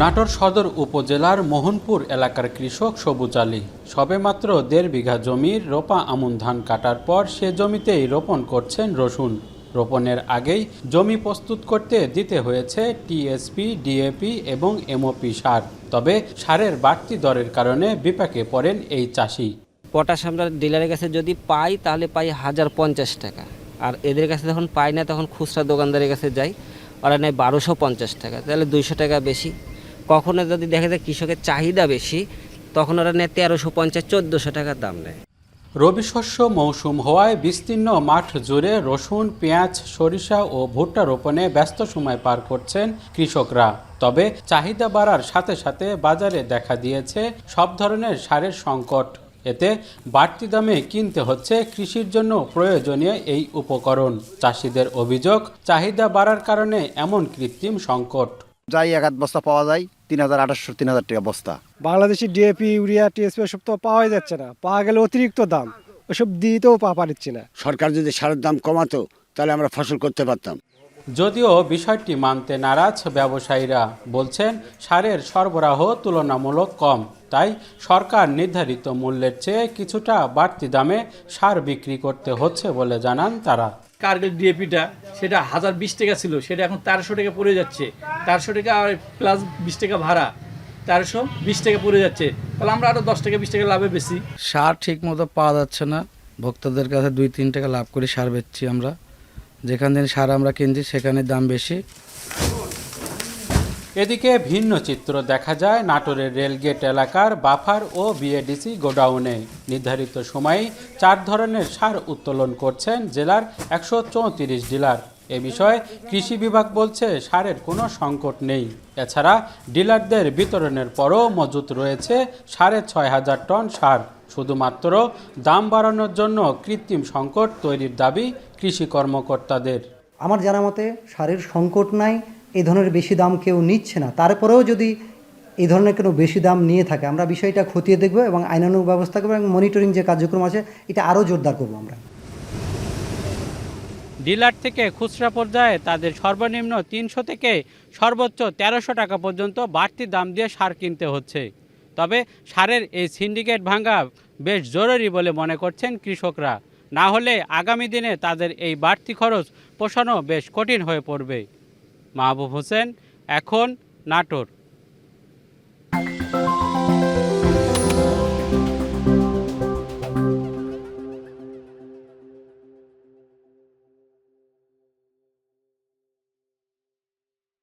নাটোর সদর উপজেলার মোহনপুর এলাকার কৃষক সবুজ আলী সবেমাত্র 1.5 বিঘা জমির রোপা আমন ধান কাটার পর সে জমিতেই রোপণ করছেন রসুন। রোপণের আগেই জমি প্রস্তুত করতে দিতে হয়েছে টিএসপি, ডিএপি এবং এমওপি সার। তবে সারের বাড়তি দরের কারণে বিপাকে পড়েন এই চাষি। পটাশ আমরা ডিলারের কাছে যদি পাই তাহলে পাই 1050 টাকা, আর এদের কাছে যখন পাই না তখন খুচরা দোকানদারের কাছে যাই, ওরা নেয় 1250 টাকা, তাহলে 200 টাকা বেশি। কখনো যদি দেখা যায় কৃষকের চাহিদা বেশি তখন ওরা নেয় 1350-1400 টাকার দাম নেয়। রবি শস্য মৌসুম হওয়ায় বিস্তীর্ণ মাঠ জুড়ে রসুন, পেঁয়াজ, সরিষা ও ভুট্টা রোপণে ব্যস্ত সময় পার করছেন কৃষকরা। তবে চাহিদা বাড়ার সাথে সাথে বাজারে দেখা দিয়েছে সব ধরনের সারের সংকট। এতে বাড়তি দামে কিনতে হচ্ছে কৃষির জন্য প্রয়োজনীয় এই উপকরণ। চাষিদের অভিযোগ, চাহিদা বাড়ার কারণে এমন কৃত্রিম সংকট। যাই এক বস্তা পাওয়া যায় 3800-3000 টাকা বস্তা। বাংলাদেশি ডিএপি, ইউরিয়া, টিএসপি সব তো পাওয়াই যাচ্ছে না, পাওয়া গেলে অতিরিক্ত দাম, ওসব দিতেও পারছি না। সরকার যদি সারের দাম কমাতো তাহলে আমরা ফসল করতে পারতাম। যদিও বিষয়টি মানতে নারাজ ব্যবসায়ীরা, বলছেন সারের সরবরাহ তুলনামূলক কম, তাই সরকার নির্ধারিত মূল্যের চেয়ে কিছুটা বাড়তি দামে সার বিক্রি করতে হচ্ছে বলে জানান তারা। কার্গিল ডিএপিটা সেটা 1020 টাকা ছিল, সেটা এখন 1300 টাকা পড়ে যাচ্ছে। 1300 টাকা প্লাস 20 টাকা ভাড়া, 1320 টাকা পড়ে যাচ্ছে। তাহলে আমরা আরও 10 টাকা 20 টাকা লাভে বেশি। সার ঠিক মতো পাওয়া যাচ্ছে না, ভোক্তাদের কাছে 2-3 টাকা লাভ করে সার বেচছি আমরা। যেখান থেকে সার আমরা কিনছি সেখানে দাম বেশি। এদিকে ভিন্ন চিত্র দেখা যায় নাটোরের রেলগেট এলাকার বাফার ও বিএডিসি গোডাউনে। নির্ধারিত সময়ে 4 ধরনের সার উত্তোলন করছেন জেলার 134 ডিলার। এ বিষয়ে কৃষি বিভাগ বলছে সারের কোনো সংকট নেই। এছাড়া ডিলারদের বিতরণের পরও মজুত রয়েছে 6500 টন সার। শুধুমাত্র দাম বাড়ানোর জন্য কৃত্রিম সংকট তৈরির দাবি কৃষি কর্মকর্তাদের। আমার জানা মতে সারের সংকট নাই, এই ধরনের বেশি দাম কেউ নিচ্ছে না। তারপরেও যদি এই ধরনের কোনো বেশি দাম নিয়ে থাকে, আমরা বিষয়টা খতিয়ে দেখব এবং আইনানুগ ব্যবস্থা করবো এবং মনিটরিং যে কার্যক্রম আছে এটা আরও জোরদার করবো আমরা। ডিলার থেকে খুচরা পর্যায়ে তাদের সর্বনিম্ন 300 থেকে সর্বোচ্চ 1300 টাকা পর্যন্ত বাড়তি দাম দিয়ে সার কিনতে হচ্ছে। তবে সারের এই সিন্ডিকেট ভাঙা বেশ জরুরি বলে মনে করছেন কৃষকরা। না হলে আগামী দিনে তাদের এই বাড়তি খরচ পোষানো বেশ কঠিন হয়ে পড়বে। মাহবুব হোসেন, এখন, নাটোর।